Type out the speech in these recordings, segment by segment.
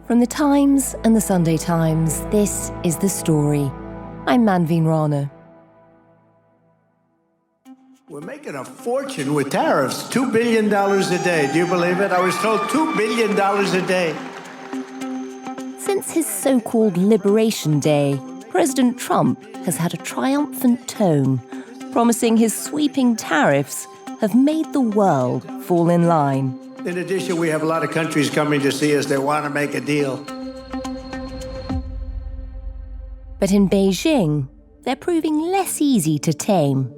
From the Times and the Sunday Times, this is The Story. I'm Manveen Rana. We're making a fortune with tariffs, $2 billion a day. Do you believe it? I was told $2 billion a day. Since his so-called Liberation Day, President Trump has had a triumphant tone, promising his sweeping tariffs have made the world fall in line. In addition, we have a lot of countries coming to see us that want to make a deal. But in Beijing, they're proving less easy to tame.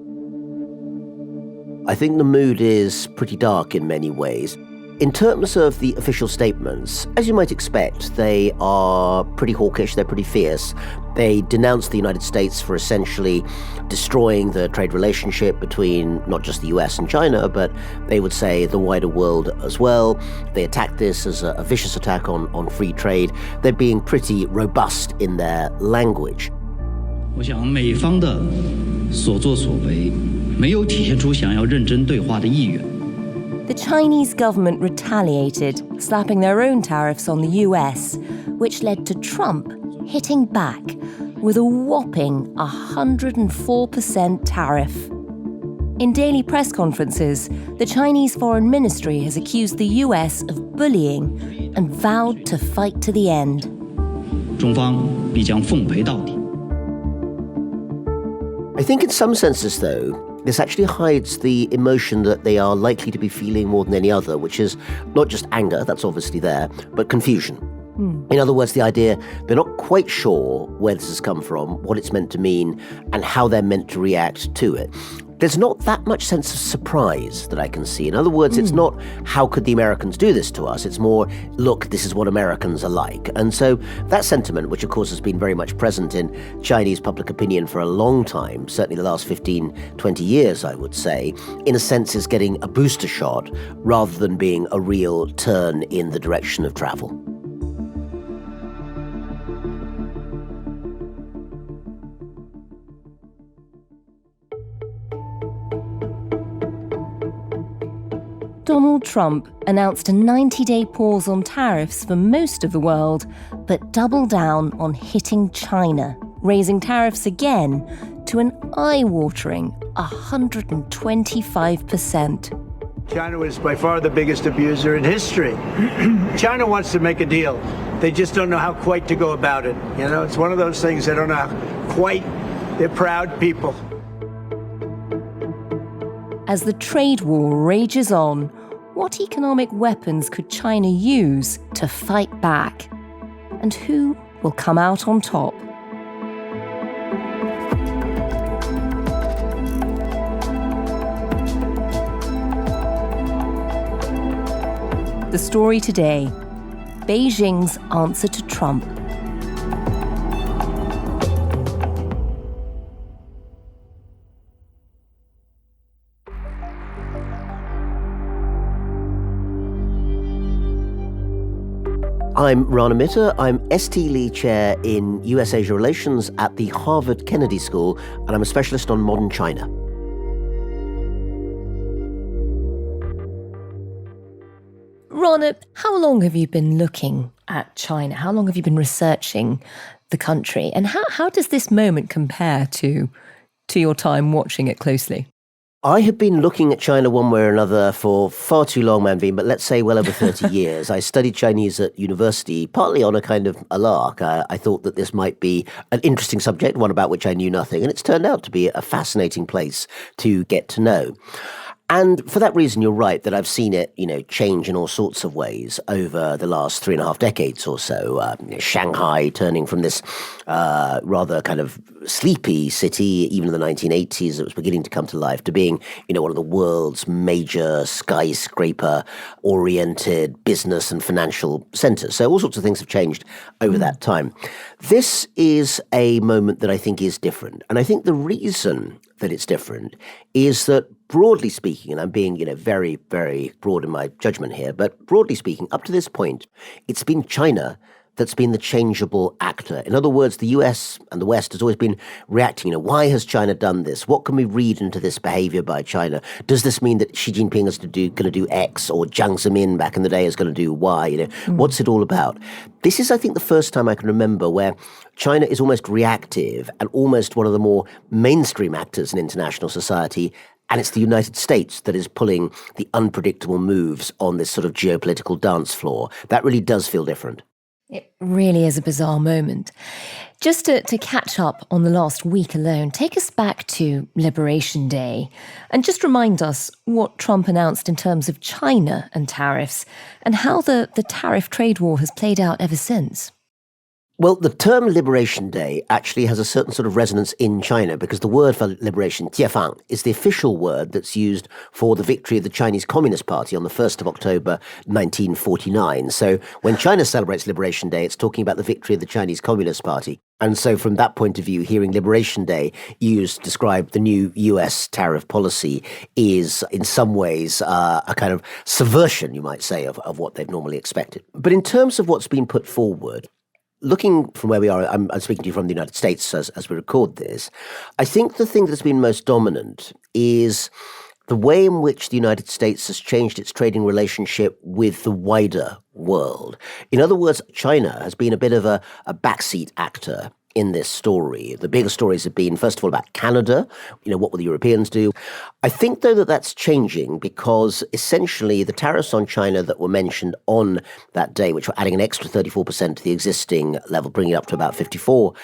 I think the mood is pretty dark in many ways. In terms of the official statements, as you might expect, they are pretty hawkish, they're pretty fierce. They denounce the United States for essentially destroying the trade relationship between not just the US and China, but they would say the wider world as well. They attack this as a vicious attack on free trade. They're being pretty robust in their language. 我想美方的所作所为没有体现出想要认真对话的意愿。 The Chinese government retaliated, slapping their own tariffs on the US, which led to Trump hitting back with a whopping 104% tariff. In daily press conferences, the Chinese Foreign Ministry has accused the US of bullying and vowed to fight to the end. 中方必将奉陪到底。 I think in some senses, though, this actually hides the emotion that they are likely to be feeling more than any other, which is not just anger, that's obviously there, but confusion. In other words, the idea they're not quite sure where this has come from, what it's meant to mean, and how they're meant to react to it. There's not that much sense of surprise that I can see. In other words, it's not, how could the Americans do this to us? It's more, look, this is what Americans are like. And so that sentiment, which of course has been very much present in Chinese public opinion for a long time, certainly the last 15, 20 years, I would say, in a sense is getting a booster shot rather than being a real turn in the direction of travel. Donald Trump announced a 90-day pause on tariffs for most of the world, but doubled down on hitting China, raising tariffs again to an eye-watering 125%. China was by far the biggest abuser in history. China wants to make a deal. They just don't know how quite to go about it. You know, it's one of those things they don't know how quite. They're proud people. As the trade war rages on, what economic weapons could China use to fight back? And who will come out on top? The story today: Beijing's answer to Trump. I'm Rana Mitter. I'm ST Lee Chair in US-Asia Relations at the Harvard Kennedy School, and I'm a specialist on modern China. Rana, how long have you been looking at China? How long have you been researching the country? And how does this moment compare to your time watching it closely? I have been looking at China one way or another for far too long, Manveen, but let's say well over 30 years. I studied Chinese at university, partly on a kind of a lark. I thought that this might be an interesting subject, one about which I knew nothing, and it's turned out to be a fascinating place to get to know. And for that reason, you're right that I've seen it, change in all sorts of ways over the last 3.5 decades or so. Shanghai turning from this rather kind of sleepy city, even in the 1980s, that was beginning to come to life, to being, one of the world's major skyscraper-oriented business and financial centers. So all sorts of things have changed over that time. This is a moment that I think is different. And I think the reason that it's different is that, broadly speaking, and I'm being, very, very broad in my judgment here, but broadly speaking, up to this point, it's been China that's been the changeable actor. In other words, the US and the West has always been reacting. Why has China done this? What can we read into this behavior by China? Does this mean that Xi Jinping is going to do X, or Jiang Zemin back in the day is going to do Y? What's it all about? This is, I think, the first time I can remember where China is almost reactive and almost one of the more mainstream actors in international society. And it's the United States that is pulling the unpredictable moves on this sort of geopolitical dance floor. That really does feel different. It really is a bizarre moment. Just to catch up on the last week alone, take us back to Liberation Day and just remind us what Trump announced in terms of China and tariffs and how the tariff trade war has played out ever since. Well, the term Liberation Day actually has a certain sort of resonance in China because the word for liberation, jiefang, is the official word that's used for the victory of the Chinese Communist Party on the 1st of October 1949. So when China celebrates Liberation Day, it's talking about the victory of the Chinese Communist Party. And so from that point of view, hearing Liberation Day used to describe the new US tariff policy is in some ways a kind of subversion, you might say, of what they've normally expected. But in terms of what's been put forward, looking from where we are, I'm speaking to you from the United States as we record this, I think the thing that's been most dominant is the way in which the United States has changed its trading relationship with the wider world. In other words, China has been a bit of a backseat actor in this story. The bigger stories have been, first of all, about Canada. What will the Europeans do? I think, though, that that's changing because essentially the tariffs on China that were mentioned on that day, which were adding an extra 34% to the existing level, bringing it up to about 54%,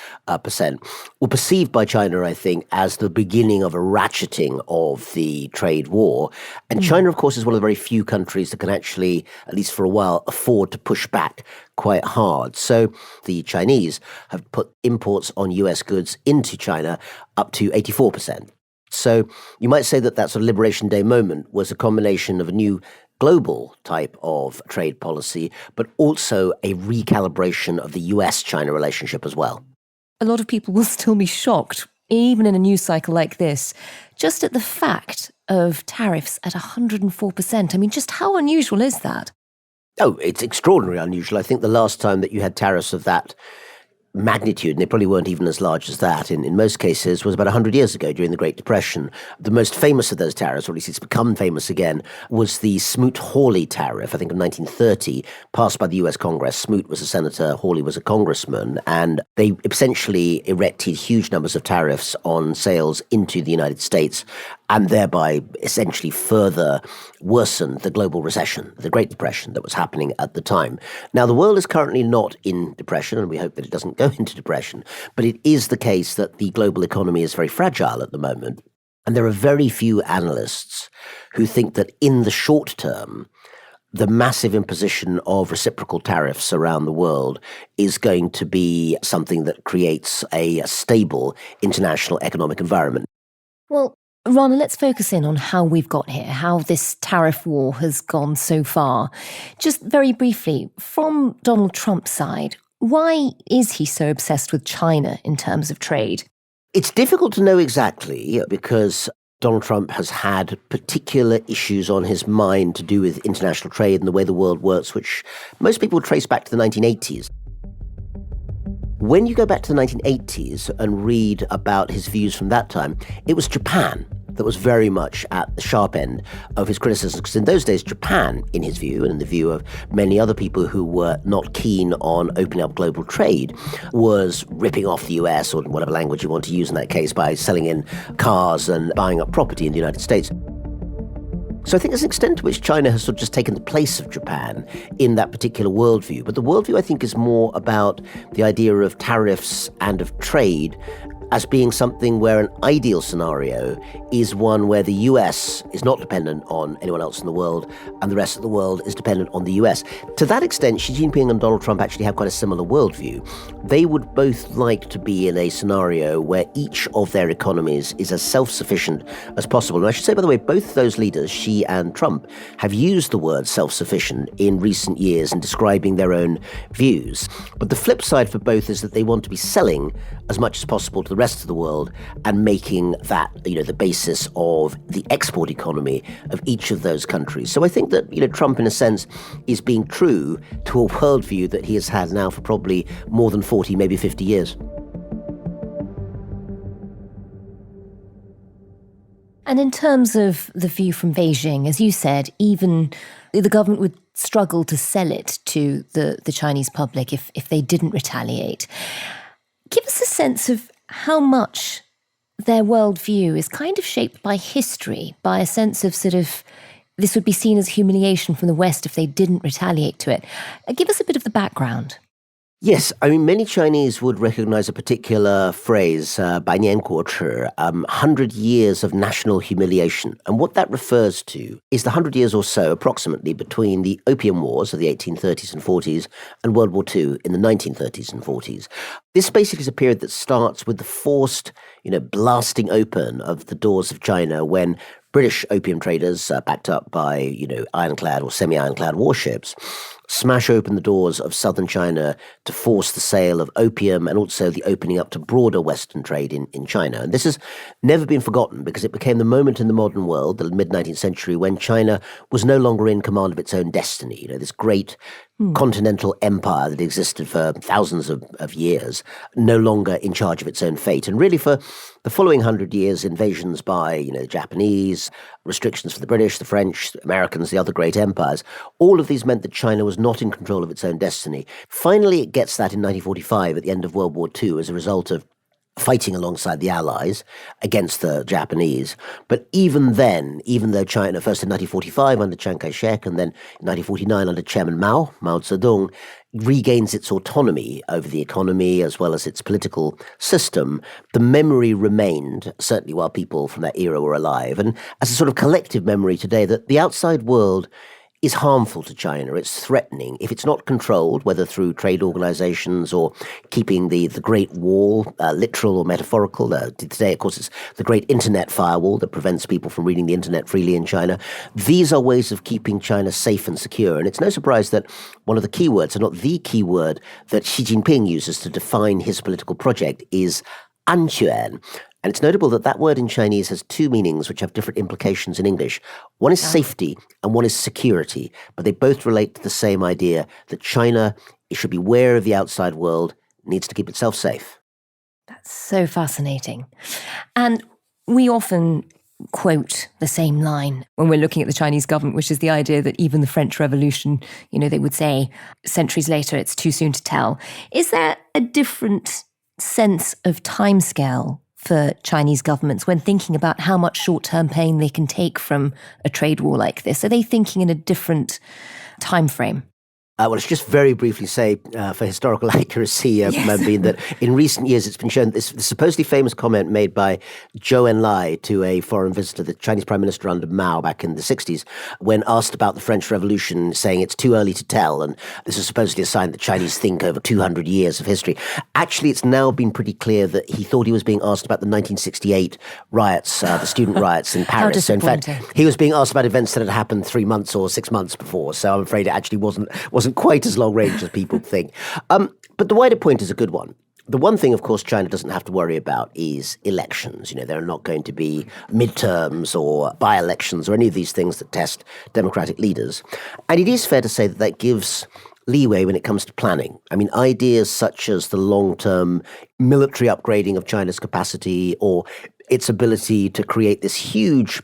were perceived by China, I think, as the beginning of a ratcheting of the trade war. And China, of course, is one of the very few countries that can actually, at least for a while, afford to push back quite hard. So the Chinese have put imports on US goods into China up to 84%. So you might say that sort of Liberation Day moment was a combination of a new global type of trade policy, but also a recalibration of the US-China relationship as well. A lot of people will still be shocked, even in a news cycle like this, just at the fact of tariffs at 104%. I mean, just how unusual is that? Oh, it's extraordinarily unusual. I think the last time that you had tariffs of that magnitude, and they probably weren't even as large as that in most cases, was about 100 years ago during the Great Depression. The most famous of those tariffs, or at least it's become famous again, was the Smoot-Hawley tariff, I think of 1930, passed by the US Congress. Smoot was a senator, Hawley was a congressman, and they essentially erected huge numbers of tariffs on sales into the United States and thereby essentially further worsened the global recession, the Great Depression that was happening at the time. Now, the world is currently not in depression, and we hope that it doesn't go into depression, but it is the case that the global economy is very fragile at the moment. And there are very few analysts who think that in the short term, the massive imposition of reciprocal tariffs around the world is going to be something that creates a stable international economic environment. Well, Rana, let's focus in on how we've got here, how this tariff war has gone so far. Just very briefly, from Donald Trump's side, why is he so obsessed with China in terms of trade? It's difficult to know exactly because Donald Trump has had particular issues on his mind to do with international trade and the way the world works, which most people trace back to the 1980s. When you go back to the 1980s and read about his views from that time, it was Japan that was very much at the sharp end of his criticism. Because in those days, Japan, in his view, and in the view of many other people who were not keen on opening up global trade, was ripping off the US, or whatever language you want to use in that case, by selling in cars and buying up property in the United States. So I think there's an extent to which China has sort of just taken the place of Japan in that particular worldview. But the worldview, I think, is more about the idea of tariffs and of trade as being something where an ideal scenario is one where the US is not dependent on anyone else in the world and the rest of the world is dependent on the US. To that extent, Xi Jinping and Donald Trump actually have quite a similar worldview. They would both like to be in a scenario where each of their economies is as self-sufficient as possible. And I should say, by the way, both those leaders, Xi and Trump, have used the word self-sufficient in recent years in describing their own views. But the flip side for both is that they want to be selling as much as possible to the rest of the world and making that, the basis of the export economy of each of those countries. So I think that, Trump, in a sense, is being true to a worldview that he has had now for probably more than 40, maybe 50 years. And in terms of the view from Beijing, as you said, even the government would struggle to sell it to the Chinese public if they didn't retaliate. Give us a sense of how much their worldview is kind of shaped by history, by a sense of sort of this would be seen as humiliation from the West if they didn't retaliate to it. Give us a bit of the background. Yes, I mean, many Chinese would recognize a particular phrase, 百年国耻, 100 years of national humiliation. And what that refers to is the 100 years or so, approximately, between the Opium Wars of the 1830s and 40s and World War II in the 1930s and 40s. This basically is a period that starts with the forced, blasting open of the doors of China when British opium traders, backed up by, ironclad or semi-ironclad warships, smash open the doors of southern China to force the sale of opium and also the opening up to broader Western trade in China. And this has never been forgotten because it became the moment in the modern world, the mid-19th century, when China was no longer in command of its own destiny. This great continental empire that existed for thousands of years, no longer in charge of its own fate. And really for the following 100 years, invasions by, the Japanese, restrictions for the British, the French, the Americans, the other great empires, all of these meant that China was not in control of its own destiny. Finally, it gets that in 1945 at the end of World War II as a result of fighting alongside the Allies against the Japanese. But even then, even though China, first in 1945 under Chiang Kai-shek and then in 1949 under Chairman Mao Zedong, regains its autonomy over the economy as well as its political system, the memory remained, certainly while people from that era were alive, and as a sort of collective memory today, that the outside world is harmful to China. It's threatening. If it's not controlled, whether through trade organizations or keeping the Great Wall, literal or metaphorical. Today, of course, it's the Great Internet Firewall that prevents people from reading the internet freely in China. These are ways of keeping China safe and secure. And it's no surprise that one of the keywords, and not the keyword, that Xi Jinping uses to define his political project is 安全. And it's notable that that word in Chinese has two meanings which have different implications in English. One is safety and one is security, but they both relate to the same idea that China should be aware of the outside world, needs to keep itself safe. That's so fascinating. And we often quote the same line when we're looking at the Chinese government, which is the idea that even the French Revolution, they would say centuries later, it's too soon to tell. Is there a different sense of timescale for Chinese governments when thinking about how much short-term pain they can take from a trade war like this? Are they thinking in a different time frame? Well, let's just very briefly say, for historical accuracy, Manveen, that in recent years it's been shown this supposedly famous comment made by Zhou Enlai to a foreign visitor, the Chinese Prime Minister under Mao back in the 60s, when asked about the French Revolution, saying it's too early to tell, and this is supposedly a sign that Chinese think over 200 years of history. Actually, it's now been pretty clear that he thought he was being asked about the 1968 riots, the student riots in Paris. So in fact, he was being asked about events that had happened 3 months or 6 months before, so I'm afraid it actually wasn't quite as long range as people think. But the wider point is a good one. The one thing, of course, China doesn't have to worry about is elections. There are not going to be midterms or by-elections or any of these things that test democratic leaders. And it is fair to say that that gives leeway when it comes to planning. I mean, ideas such as the long-term military upgrading of China's capacity or its ability to create this huge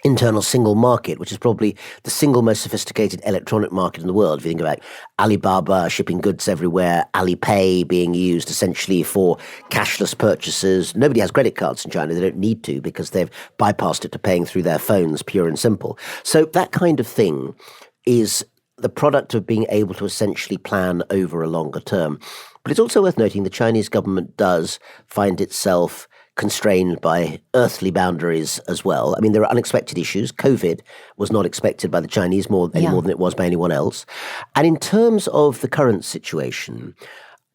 internal single market, which is probably the single most sophisticated electronic market in the world. If you think about Alibaba shipping goods everywhere, Alipay being used essentially for cashless purchases. Nobody has credit cards in China. They don't need to because they've bypassed it to paying through their phones, pure and simple. So that kind of thing is the product of being able to essentially plan over a longer term. But it's also worth noting the Chinese government does find itself constrained by earthly boundaries as well. I mean, there are unexpected issues. COVID was not expected by the Chinese any more than it was by anyone else. And in terms of the current situation,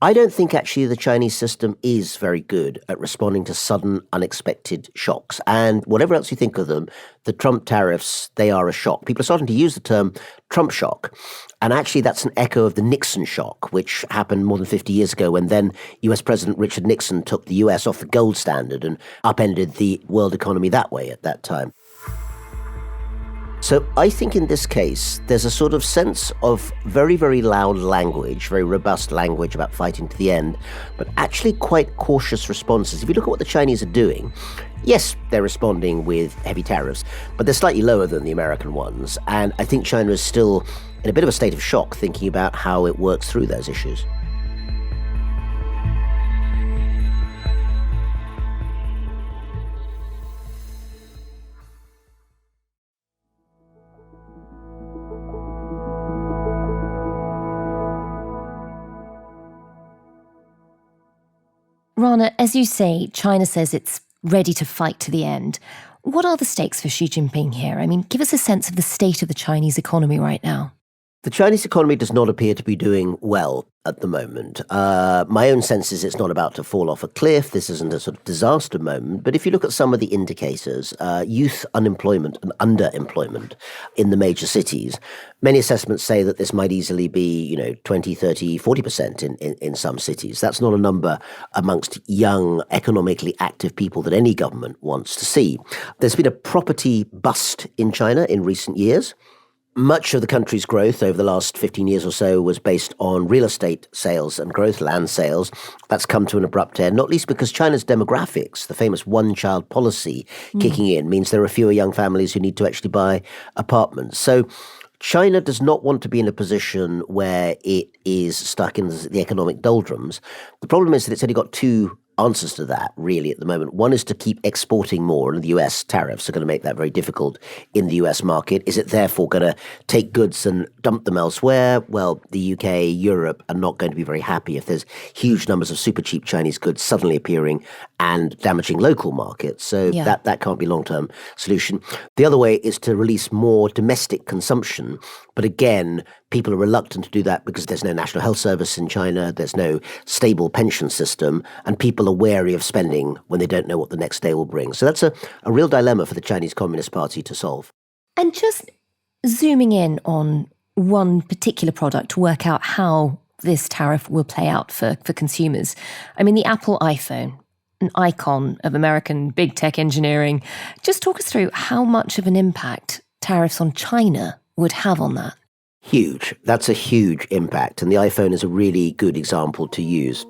I don't think actually the Chinese system is very good at responding to sudden, unexpected shocks. And whatever else you think of them, the Trump tariffs, they are a shock. People are starting to use the term Trump shock. And actually, that's an echo of the Nixon shock, which happened more than 50 years ago when then US President Richard Nixon took the US off the gold standard and upended the world economy that way at that time. So I think in this case, there's a sort of sense of very, very loud language, very robust language about fighting to the end, but actually quite cautious responses. If you look at what the Chinese are doing, yes, they're responding with heavy tariffs, but they're slightly lower than the American ones. And I think China is still in a bit of a state of shock thinking about how it works through those issues. Rana, as you say, China says it's ready to fight to the end. What are the stakes for Xi Jinping here? I mean, give us a sense of the state of the Chinese economy right now. The Chinese economy does not appear to be doing well at the moment. My own sense is it's not about to fall off a cliff. This isn't a sort of disaster moment. But if you look at some of the indicators, youth unemployment and underemployment in the major cities, many assessments say that this might easily be, 20, 30, 40% in some cities. That's not a number amongst young, economically active people that any government wants to see. There's been a property bust in China in recent years. Much of the country's growth over the last 15 years or so was based on real estate sales and growth, land sales. That's come to an abrupt end, not least because China's demographics, the famous one-child policy kicking in, means there are fewer young families who need to actually buy apartments. So China does not want to be in a position where it is stuck in the economic doldrums. The problem is that it's only got two answers to that, really, at the moment. One is to keep exporting more, and the US tariffs are going to make that very difficult in the US market. Is it therefore going to take goods and dump them elsewhere? Well, the UK, Europe are not going to be very happy if there's huge numbers of super cheap Chinese goods suddenly appearing and damaging local markets. So that can't be a long-term solution. The other way is to release more domestic consumption. But again, people are reluctant to do that because there's no national health service in China, there's no stable pension system, and people are wary of spending when they don't know what the next day will bring. So that's a real dilemma for the Chinese Communist Party to solve. And just zooming in on one particular product to work out how this tariff will play out for consumers. I mean, the Apple iPhone, an icon of American big tech engineering. Just talk us through how much of an impact tariffs on China would have on that. Huge. That's a huge impact. And the iPhone is a really good example to use.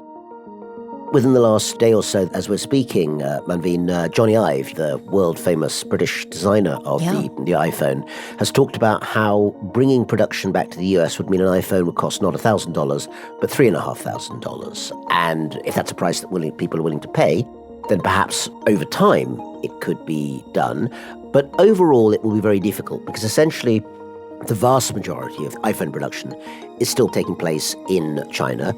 Within the last day or so, as we're speaking, Manveen, Johnny Ive, the world-famous British designer of the iPhone, has talked about how bringing production back to the US would mean an iPhone would cost not $1,000, but $3,500. And if that's a price that people are willing to pay, then perhaps over time it could be done. But overall, it will be very difficult because essentially the vast majority of iPhone production is still taking place in China.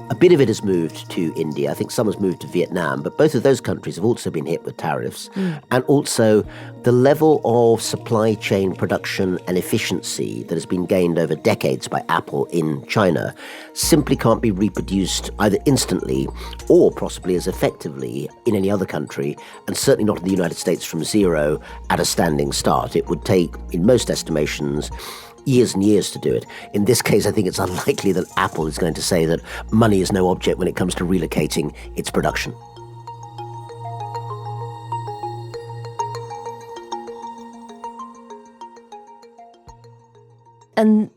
A bit of it has moved to India. I think some has moved to Vietnam, but both of those countries have also been hit with tariffs. And also the level of supply chain production and efficiency that has been gained over decades by Apple in China simply can't be reproduced either instantly or possibly as effectively in any other country, and certainly not in the United States from zero at a standing start. It would take, in most estimations, years and years to do it. In this case, I think it's unlikely that Apple is going to say that money is no object when it comes to relocating its production. And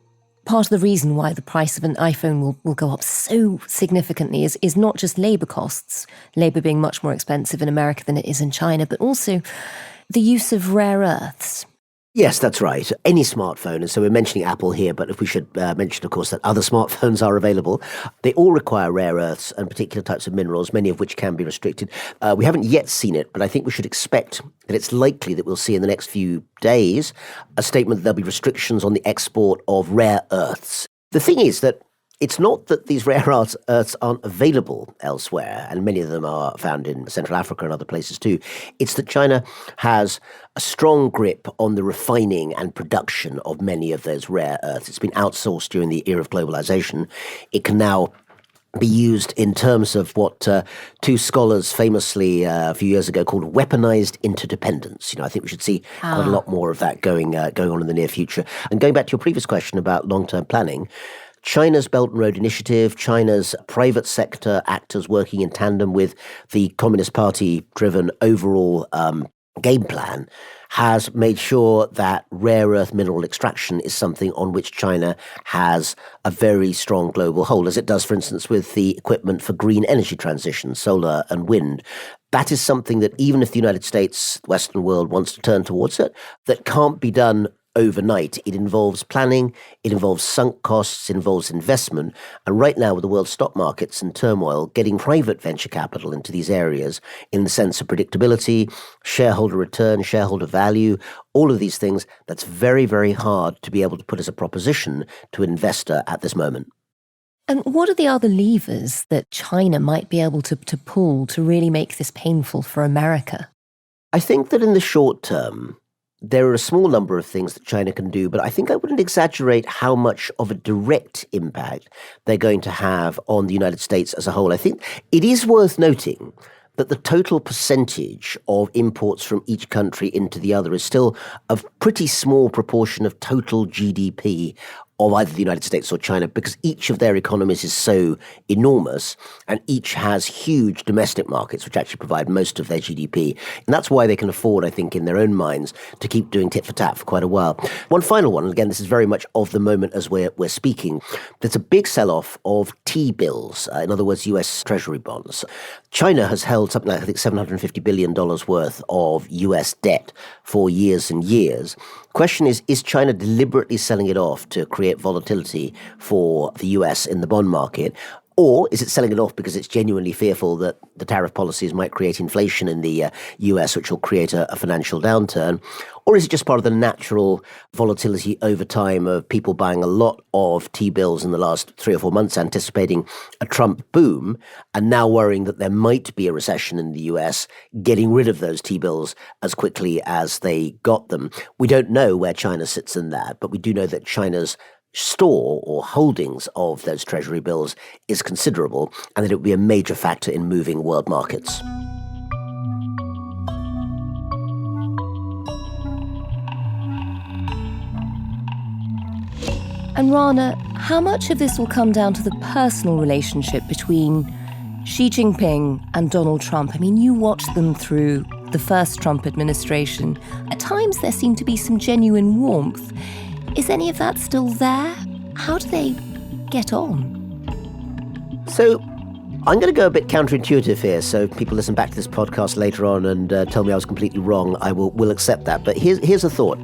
part of the reason why the price of an iPhone will go up so significantly is not just labour costs, labour being much more expensive in America than it is in China, but also the use of rare earths. Yes, that's right. Any smartphone, and so we're mentioning Apple here, but if we should mention, of course, that other smartphones are available. They all require rare earths and particular types of minerals, many of which can be restricted. We haven't yet seen it, but I think we should expect that it's likely that we'll see in the next few days a statement that there'll be restrictions on the export of rare earths. The thing is that it's not that these rare earths aren't available elsewhere, and many of them are found in Central Africa and other places too. It's that China has a strong grip on the refining and production of many of those rare earths. It's been outsourced during the era of globalization. It can now be used in terms of what two scholars famously a few years ago called weaponized interdependence. I think we should see quite a lot more of that going on in the near future. And going back to your previous question about long-term planning, China's Belt and Road Initiative, China's private sector actors working in tandem with the Communist Party-driven overall game plan has made sure that rare earth mineral extraction is something on which China has a very strong global hold, as it does, for instance, with the equipment for green energy transition, solar and wind. That is something that even if the United States, the Western world, wants to turn towards it, that can't be done overnight. It involves planning, it involves sunk costs, it involves investment. And right now, with the world stock markets in turmoil, getting private venture capital into these areas in the sense of predictability, shareholder return, shareholder value, all of these things, that's very, very hard to be able to put as a proposition to an investor at this moment. And what are the other levers that China might be able to pull to really make this painful for America? I think that in the short term, there are a small number of things that China can do, but I think I wouldn't exaggerate how much of a direct impact they're going to have on the United States as a whole. I think it is worth noting that the total percentage of imports from each country into the other is still a pretty small proportion of total GDP of either the United States or China, because each of their economies is so enormous and each has huge domestic markets which actually provide most of their GDP. And that's why they can afford, I think, in their own minds, to keep doing tit-for-tat for quite a while. One final one, and again, this is very much of the moment as we're speaking, there's a big sell-off of T-bills, in other words, US Treasury bonds. China has held something like, I think, $750 billion worth of US debt for years and years. Question is China deliberately selling it off to create volatility for the US in the bond market? Or is it selling it off because it's genuinely fearful that the tariff policies might create inflation in the US, which will create a financial downturn? Or is it just part of the natural volatility over time of people buying a lot of T-bills in the last 3 or 4 months, anticipating a Trump boom, and now worrying that there might be a recession in the US, getting rid of those T-bills as quickly as they got them? We don't know where China sits in that, but we do know that China's store or holdings of those treasury bills is considerable, and that it would be a major factor in moving world markets. And Rana, how much of this will come down to the personal relationship between Xi Jinping and Donald Trump? I mean, you watched them through the first Trump administration. At times there seemed to be some genuine warmth. Is any of that still there? How do they get on? So I'm going to go a bit counterintuitive here, so if people listen back to this podcast later on and tell me I was completely wrong, I will accept that. But here's a thought.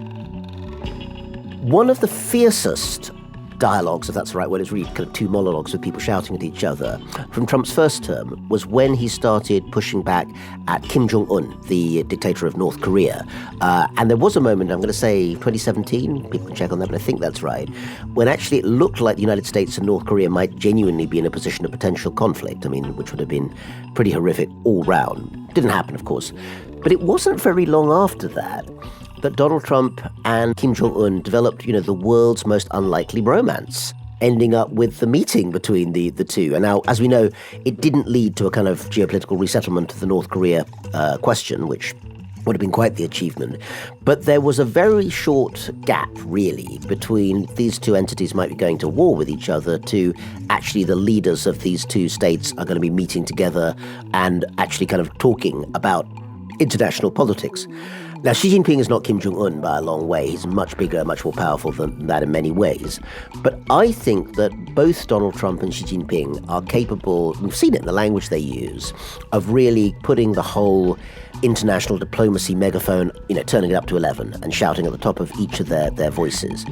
One of the fiercest dialogues, if that's the right word, is really kind of two monologues with people shouting at each other from Trump's first term was when he started pushing back at Kim Jong-un, the dictator of North Korea. And there was a moment, I'm going to say 2017, people can check on that, but I think that's right, when actually it looked like the United States and North Korea might genuinely be in a position of potential conflict, which would have been pretty horrific all round. Didn't happen, of course. But it wasn't very long after that Donald Trump and Kim Jong-un developed, the world's most unlikely romance, ending up with the meeting between the two. And now, as we know, it didn't lead to a kind of geopolitical resettlement of the North Korea question, which would have been quite the achievement. But there was a very short gap, really, between these two entities might be going to war with each other to actually the leaders of these two states are going to be meeting together and actually kind of talking about international politics. Now, Xi Jinping is not Kim Jong-un by a long way. He's much bigger, much more powerful than that in many ways. But I think that both Donald Trump and Xi Jinping are capable, we've seen it in the language they use, of really putting the whole international diplomacy megaphone, turning it up to 11 and shouting at the top of each of their voices.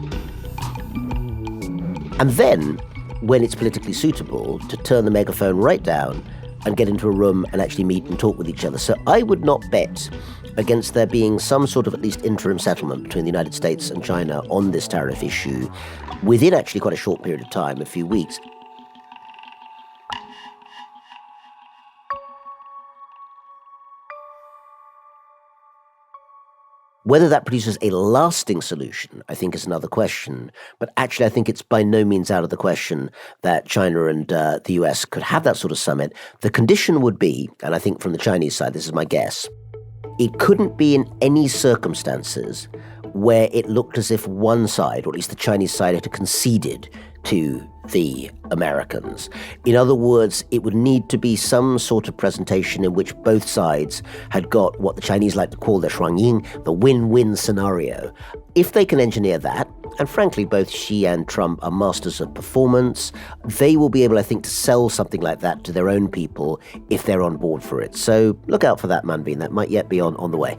And then, when it's politically suitable, to turn the megaphone right down and get into a room and actually meet and talk with each other. So I would not bet against there being some sort of at least interim settlement between the United States and China on this tariff issue within actually quite a short period of time, a few weeks. Whether that produces a lasting solution, I think, is another question. But actually, I think it's by no means out of the question that China and the US could have that sort of summit. The condition would be, and I think from the Chinese side, this is my guess, it couldn't be in any circumstances where it looked as if one side, or at least the Chinese side, had conceded to the Americans. In other words, it would need to be some sort of presentation in which both sides had got what the Chinese like to call the shuangying, the win-win scenario. If they can engineer that, and frankly, both Xi and Trump are masters of performance, they will be able, I think, to sell something like that to their own people if they're on board for it. So look out for that, Manveen. That might yet be on the way.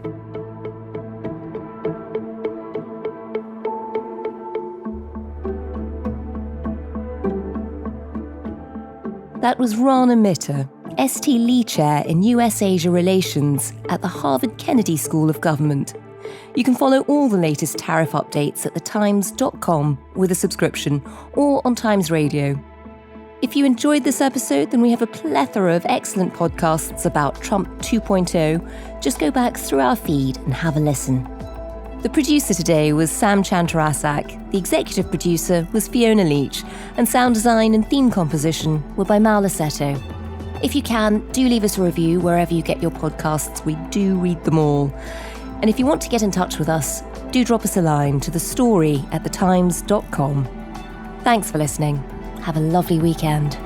That was Rana Mitter, ST Lee Chair in US-Asia Relations at the Harvard Kennedy School of Government. You can follow all the latest tariff updates at thetimes.com with a subscription or on Times Radio. If you enjoyed this episode, then we have a plethora of excellent podcasts about Trump 2.0. Just go back through our feed and have a listen. The producer today was Sam Chantarasak, the executive producer was Fiona Leach, and sound design and theme composition were by Mal Lassetto. If you can, do leave us a review wherever you get your podcasts. We do read them all. And if you want to get in touch with us, do drop us a line to thestory@thetimes.com. Thanks for listening. Have a lovely weekend.